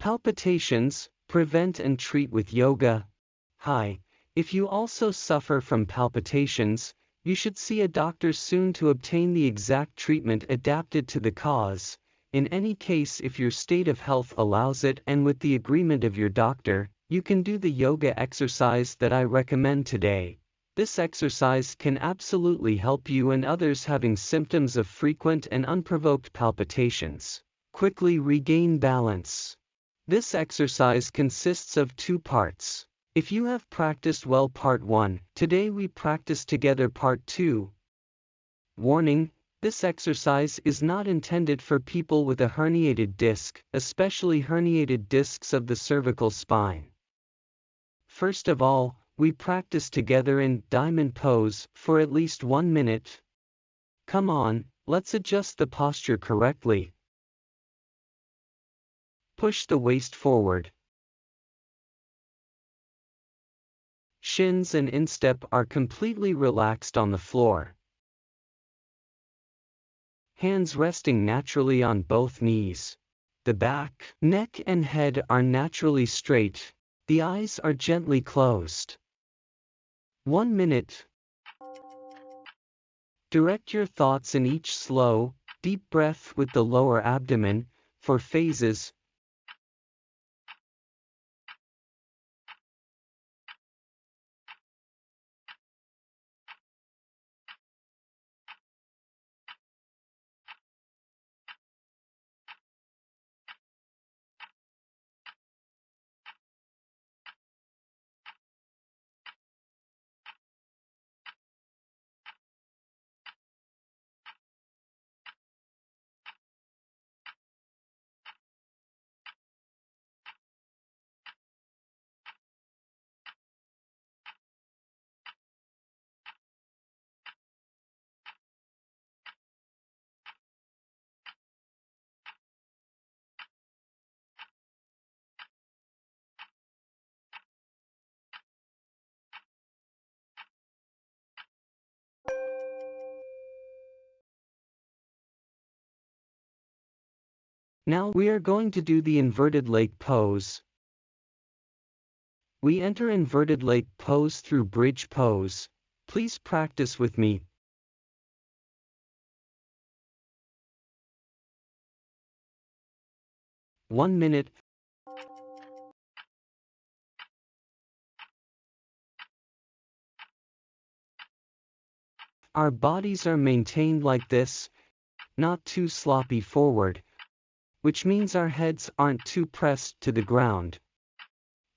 Palpitations, prevent and treat with yoga. Hi, if you also suffer from palpitations, you should see a doctor soon to obtain the exact treatment adapted to the cause. In any case, if your state of health allows it and with the agreement of your doctor, you can do the yoga exercise that I recommend today. This exercise can absolutely help you and others having symptoms of frequent and unprovoked palpitations quickly regain balance. This exercise consists of 2 parts. If you have practiced well part 1, today we practice together part 2. Warning: this exercise is not intended for people with a herniated disc, especially herniated discs of the cervical spine. First of all, we practice together in diamond pose for at least 1 minute. Come on, let's adjust the posture correctly. Push the waist forward. Shins and instep are completely relaxed on the floor. Hands resting naturally on both knees. The back, neck and head are naturally straight. The eyes are gently closed. 1 minute. Direct your thoughts in each slow, deep breath with the lower abdomen, for phases. Now we are going to do the inverted lake pose. We enter inverted lake pose through bridge pose. Please practice with me. One minute. Our bodies are maintained like this, not too sloppy forward, which means our heads aren't too pressed to the ground.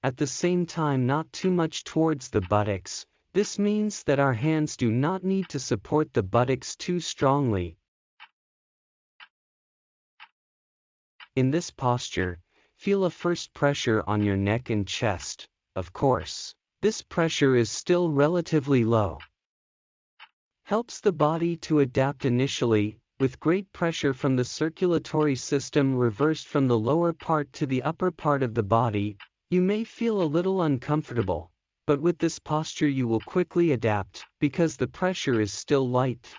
At the same time, not too much towards the buttocks. This means that our hands do not need to support the buttocks too strongly. In this posture, feel a first pressure on your neck and chest. Of course, this pressure is still relatively low. Helps the body to adapt initially, with great pressure from the circulatory system reversed from the lower part to the upper part of the body. You may feel a little uncomfortable, but with this posture you will quickly adapt, because the pressure is still light.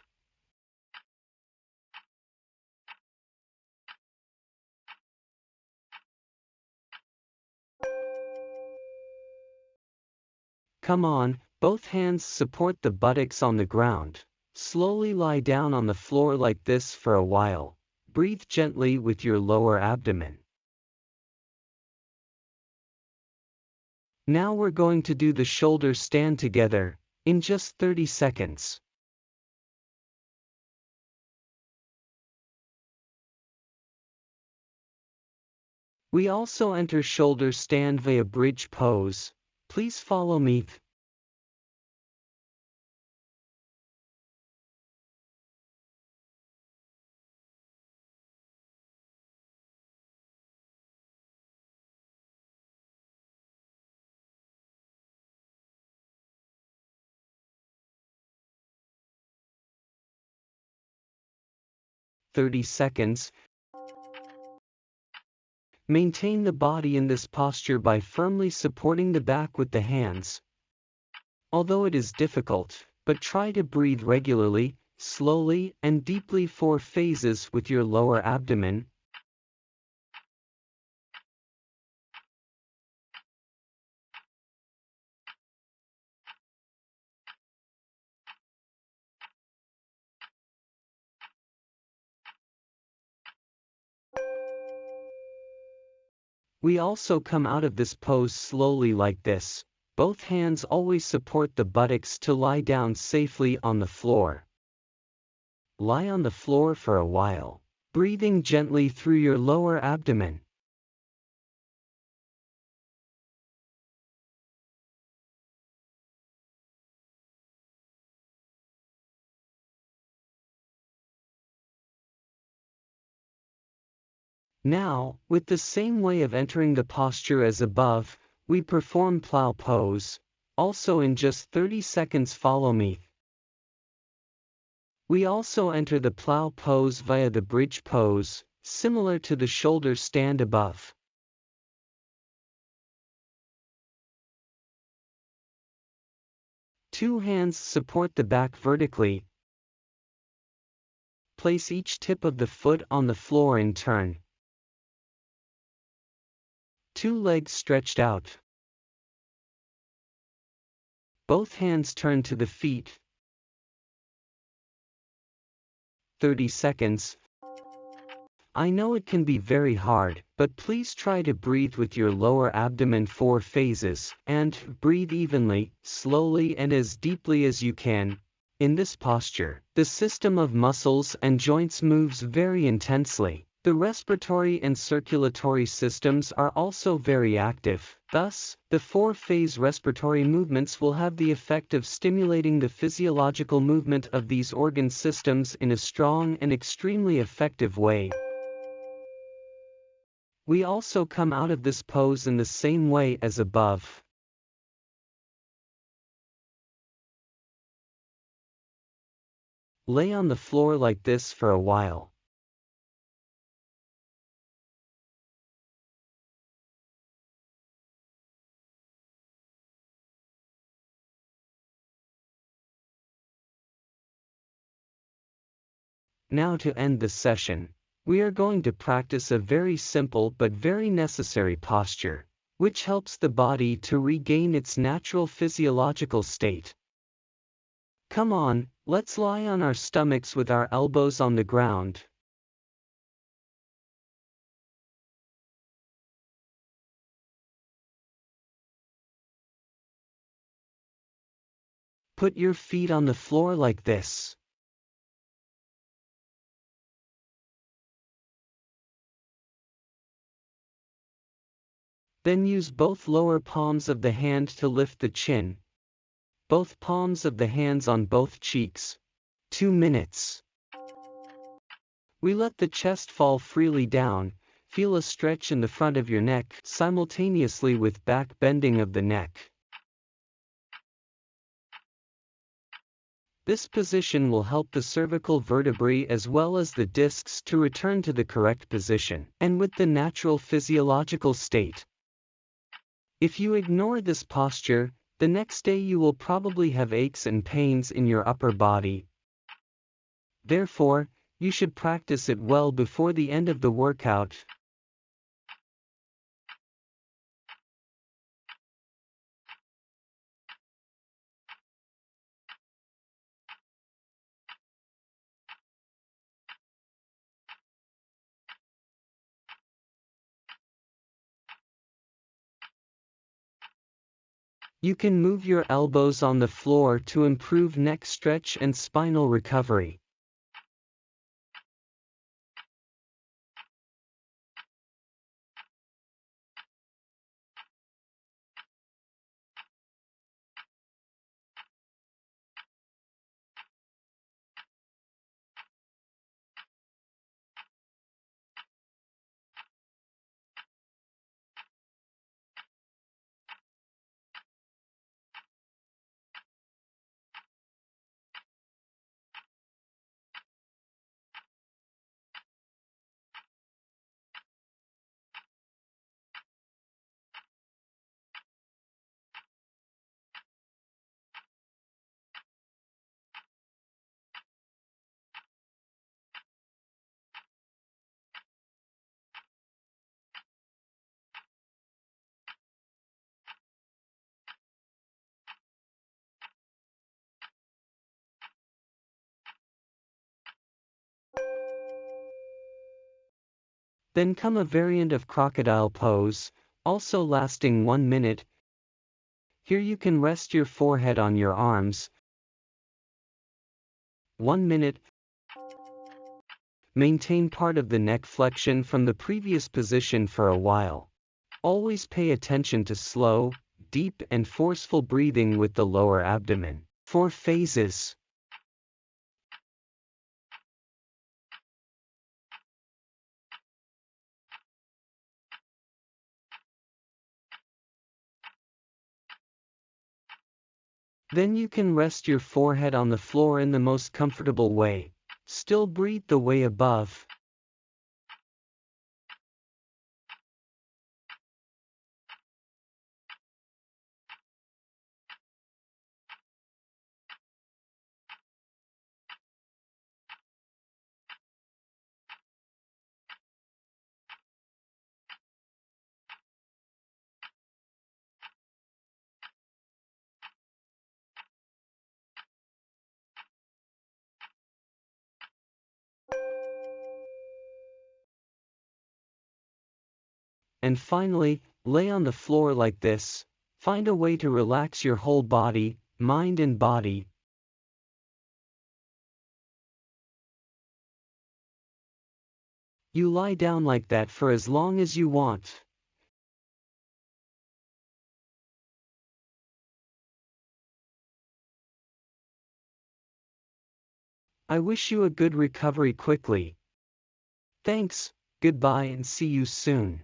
Come on, both hands support the buttocks on the ground. Slowly lie down on the floor like this for a while. Breathe gently with your lower abdomen. Now we're going to do the shoulder stand together, in just 30 seconds. We also enter shoulder stand via bridge pose. Please follow me. "30 seconds. Maintain the body in this posture by firmly supporting the back with the hands. Although it is difficult, but try to breathe regularly, slowly and deeply 4 phases with your lower abdomen. We also come out of this pose slowly like this. Both hands always support the buttocks to lie down safely on the floor. Lie on the floor for a while, breathing gently through your lower abdomen. Now, with the same way of entering the posture as above, we perform plow pose, also in just 30 seconds. Follow me. We also enter the plow pose via the bridge pose, similar to the shoulder stand above. Two hands support the back vertically. Place each tip of the foot on the floor in turn. Two legs stretched out. Both hands turn to the feet. 30 seconds. I know it can be very hard, but please try to breathe with your lower abdomen 4 phases, and breathe evenly, slowly and as deeply as you can. In this posture, the system of muscles and joints moves very intensely. The respiratory and circulatory systems are also very active. Thus, the 4-phase respiratory movements will have the effect of stimulating the physiological movement of these organ systems in a strong and extremely effective way. We also come out of this pose in the same way as above. Lay on the floor like this for a while. Now to end the session, we are going to practice a very simple but very necessary posture, which helps the body to regain its natural physiological state. Come on, let's lie on our stomachs with our elbows on the ground. Put your feet on the floor like this. Then use both lower palms of the hand to lift the chin. Both palms of the hands on both cheeks. 2 minutes. We let the chest fall freely down. Feel a stretch in the front of your neck simultaneously with back bending of the neck. This position will help the cervical vertebrae as well as the discs to return to the correct position and with the natural physiological state. If you ignore this posture, the next day you will probably have aches and pains in your upper body. Therefore, you should practice it well before the end of the workout. You can move your elbows on the floor to improve neck stretch and spinal recovery. Then come a variant of crocodile pose, also lasting 1 minute. Here you can rest your forehead on your arms. 1 minute. Maintain part of the neck flexion from the previous position for a while. Always pay attention to slow, deep and forceful breathing with the lower abdomen. 4 phases. Then you can rest your forehead on the floor in the most comfortable way. Still breathe the way above. And finally, lay on the floor like this. Find a way to relax your whole body, mind and body. You lie down like that for as long as you want. I wish you a good recovery quickly. Thanks, goodbye and see you soon.